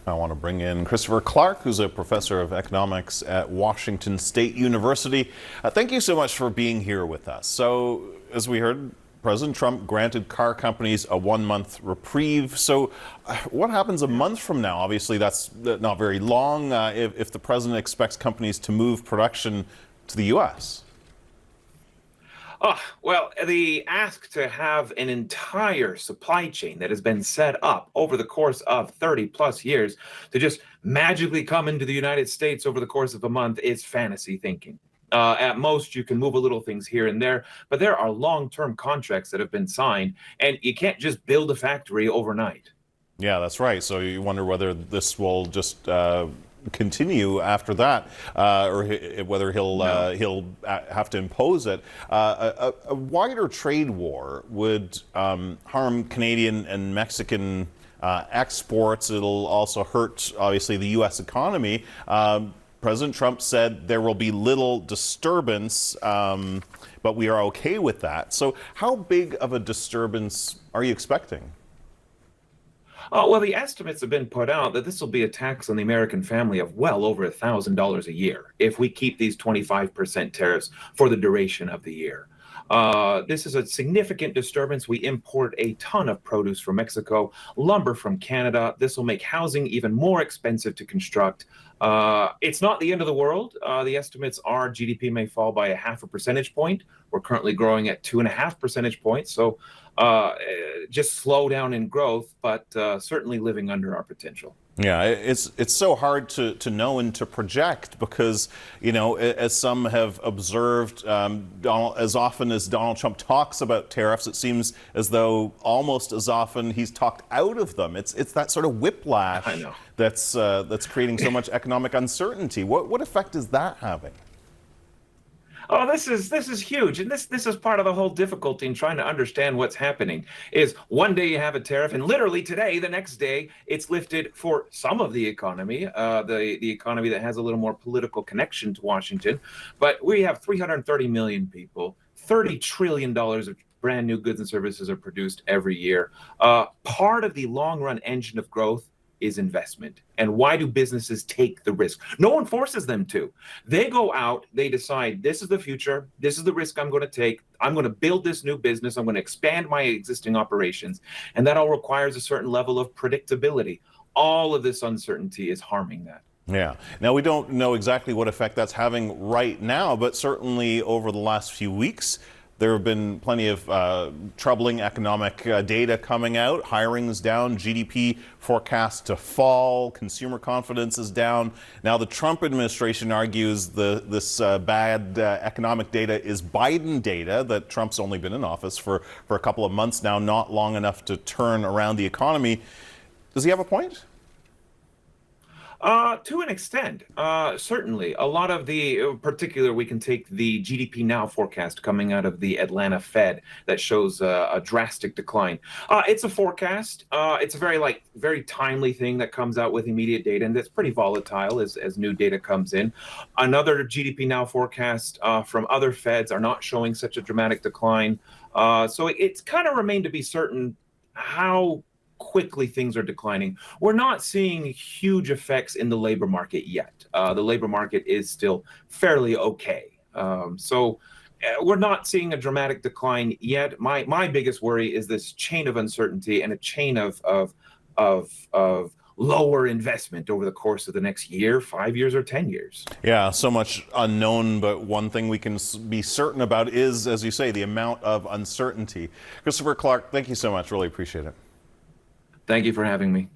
I want to bring in Christopher Clarke, who's a professor of economics at Washington State University. Thank you so much for being here with us. So, as we heard, President Trump granted car companies a 1-month reprieve. So, what happens a month from now? Obviously, that's not very long if the president expects companies to move production to the U.S. Oh, well, the ask to have an entire supply chain that has been set up over the course of 30 plus years to just magically come into the United States over the course of a month is fantasy thinking. At most, you can move a little things here and there, but there are long-term contracts that have been signed, and you can't just build a factory overnight. Yeah, that's right. So you wonder whether this will just continue after that, or whether he'll have to impose it. A wider trade war would harm Canadian and Mexican exports. It'll also hurt, obviously, the U.S. economy. President Trump said there will be little disturbance, but we are okay with that. So how big of a disturbance are you expecting? Well, the estimates have been put out that this will be a tax on the American family of well over $1,000 a year if we keep these 25% tariffs for the duration of the year. This is a significant disturbance. We import a ton of produce from Mexico, lumber from Canada. This will make housing even more expensive to construct. It's not the end of the world. The estimates are GDP may fall by 0.5 percentage point. We're currently growing at 2.5 percentage points. So just slow down in growth, but certainly living under our potential. Yeah, it's so hard to know and to project because, you know, as some have observed, as often as Donald Trump talks about tariffs, it seems as though almost as often he's talked out of them. It's that sort of whiplash that's creating so much economic uncertainty. What effect is that having? Oh, this is huge, and this is part of the whole difficulty in trying to understand what's happening. Is one day you have a tariff, and literally today, the next day, it's lifted for some of the economy, the economy that has a little more political connection to Washington. But we have 330 million people, $30 trillion of brand new goods and services are produced every year. Part of the long run engine of growth is investment. And why do businesses take the risk? No one forces them to. They go out, they decide, this is the future, this is the risk I'm going to take, I'm going to build this new business, I'm going to expand my existing operations, and that all requires a certain level of predictability. All of this uncertainty is harming that. Yeah. Now, we don't know exactly what effect that's having right now, but certainly over the last few weeks, there have been plenty of troubling economic data coming out. Hiring's down, GDP forecast to fall, consumer confidence is down. Now, the Trump administration argues this bad economic data is Biden data, that Trump's only been in office for a couple of months now, not long enough to turn around the economy. Does he have a point? To an extent, certainly. A lot of the, particular, we can take the GDP Now forecast coming out of the Atlanta Fed that shows a drastic decline. It's a forecast. It's a very timely thing that comes out with immediate data, and that's pretty volatile as new data comes in. Another GDP Now forecast from other Feds are not showing such a dramatic decline. So it's kind of remained to be certain how quickly things are declining. We're not seeing huge effects in the labor market yet. The labor market is still fairly okay. So we're not seeing a dramatic decline yet. My biggest worry is this chain of uncertainty and a chain of lower investment over the course of the next year, 5 years, or 10 years. Yeah, so much unknown, but one thing we can be certain about is, as you say, the amount of uncertainty. Christopher Clarke, thank you so much. Really appreciate it. Thank you for having me.